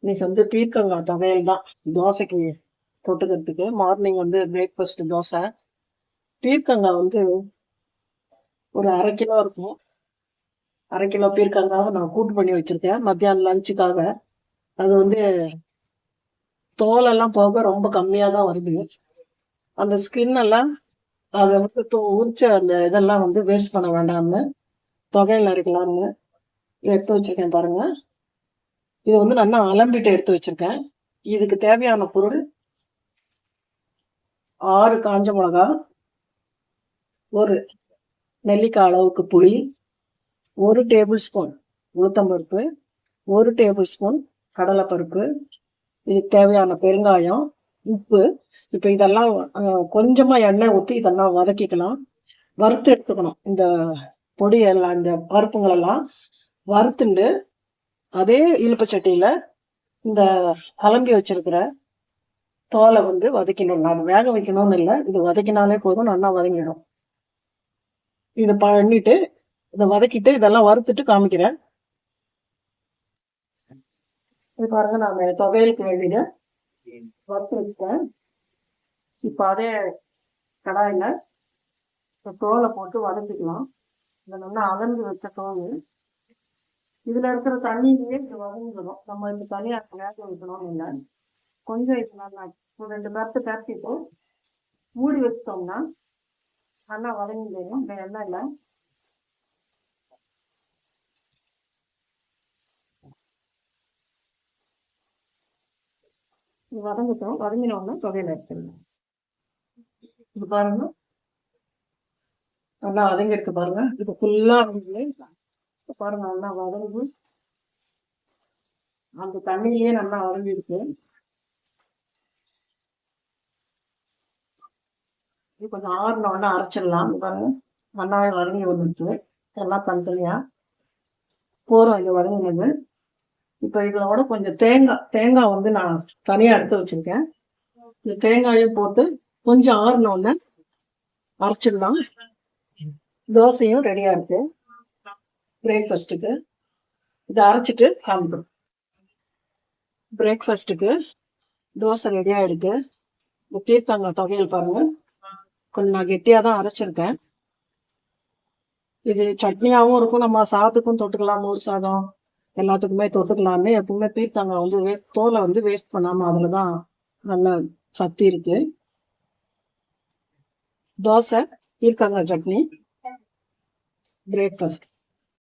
இன்னைக்கு வந்து பீர்க்கங்காய் துவையல் தான் தோசைக்கு தொட்டுக்கிறதுக்கு. மார்னிங் வந்து பிரேக்ஃபாஸ்ட் தோசை. பீர்க்கங்காய் வந்து ஒரு 1/2 கிலோ இருக்கும். 1/2 கிலோ பீர்க்கங்காவை நான் கூட்டு பண்ணி வச்சிருக்கேன் மத்தியானம் லஞ்சுக்காக. அது வந்து தோலெல்லாம் போக ரொம்ப கம்மியாக தான் வருது. அந்த ஸ்கின் எல்லாம் அதை வந்து உரிச்ச அந்த இதெல்லாம் வந்து வேஸ்ட் பண்ண வேண்டாம்னு தொகையில் அரைக்கலாம்னு எடுத்து வச்சிருக்கேன் பாருங்க. இது வந்து நல்லா அலம்பிட்டு எடுத்து வச்சிருக்கேன். இதுக்கு தேவையான பொருள் 6 காஞ்ச மிளகா, ஒரு நெல்லிக்காய் அளவுக்கு புளி, 1 டேபிள் ஸ்பூன் உளுத்தம்பருப்பு, 1 டேபிள் ஸ்பூன் கடலைப்பருப்பு, இதுக்கு தேவையான பெருங்காயம், உப்பு. இப்போ இதெல்லாம் கொஞ்சமா எண்ணெய் ஊற்றி இதெல்லாம் வதக்கிக்கலாம். வறுத்து எடுத்துக்கணும். இந்த பொடி எல்லாம் இந்த பருப்புங்களெல்லாம் வறுத்துண்டு அதே இழுப்புச்சட்டியில இந்த அலம்பி வச்சிருக்கிற தோலை வந்து வதக்கிடணும். அது வேக வைக்கணும்னு இல்லை, இது வதக்கினாலே போதும், நல்லா வதங்கிடும். இதை பண்ணிட்டு இதை வதக்கிட்டு இதெல்லாம் வறுத்துட்டு காமிக்கிறேன். இது பாருங்க, நான் துவையலுக்கு வேண்டிய வறுத்து வச்சுட்டேன். இப்போ அதே கடாயில தோலை போட்டு வதக்கிக்கலாம். இதை நல்லா அலம்பி வச்ச தோல் இதுல இருக்கிற தண்ணியிலேயே இது வதங்கிடும். நம்ம இந்த தனியாக வேக வைக்கணும்னு இல்லை. கொஞ்சம் இது நல்லா 2 பேர்த்து பேர்த்திட்டு மூடி வச்சிட்டோம்னா நல்லா வதங்கிடும். இந்த எண்ணெயில் இது வதங்கிட்டோம். வதங்கினோம்னா தொகையில எடுத்துடலாம். இது பாருங்க, நல்லா வதங்கி எடுத்து பாருங்க. இது ஃபுல்லா பாருங்க, நல்லா வதங்கி அந்த தண்ணியிலேயே நல்லா வதங்கி இருக்கு. இது கொஞ்சம் ஆறுனோடனே அரைச்சிடலாம். பாருங்க, நல்லாவே வதங்கி வந்துருச்சு. எல்லாம் தனித்தனியா போறோம் இது வதங்கினது. இப்போ இதோட கொஞ்சம் தேங்காய் வந்து நான் தனியாக எடுத்து வச்சிருக்கேன். இந்த தேங்காயும் போட்டு கொஞ்சம் ஆறுனோடனே அரைச்சிடலாம். தோசையும் ரெடியா இருக்கு பிரேக்ஃபாஸ்ட்டுக்கு. இதை அரைச்சிட்டு காமிப்போம். பிரேக்ஃபாஸ்ட்டுக்கு தோசை ரெடியா எடுத்து இந்த பீர்க்கங்காய் துவையல் பாருங்க, கொஞ்சம் நான் கெட்டியாக தான் அரைச்சிருக்கேன். இது சட்னியாகவும் இருக்கும், நம்ம சாதத்துக்கும் தொட்டுக்கலாம், மோர் சாதம் எல்லாத்துக்குமே தொட்டுக்கலாம்னு. எப்பவுமே பீர்க்கங்காய் வந்து தோலை வந்து வேஸ்ட் பண்ணாம அதுல தான் நல்ல சக்தி இருக்கு. தோசை, பீர்க்கங்காய் சட்னி, பிரேக்ஃபாஸ்ட்.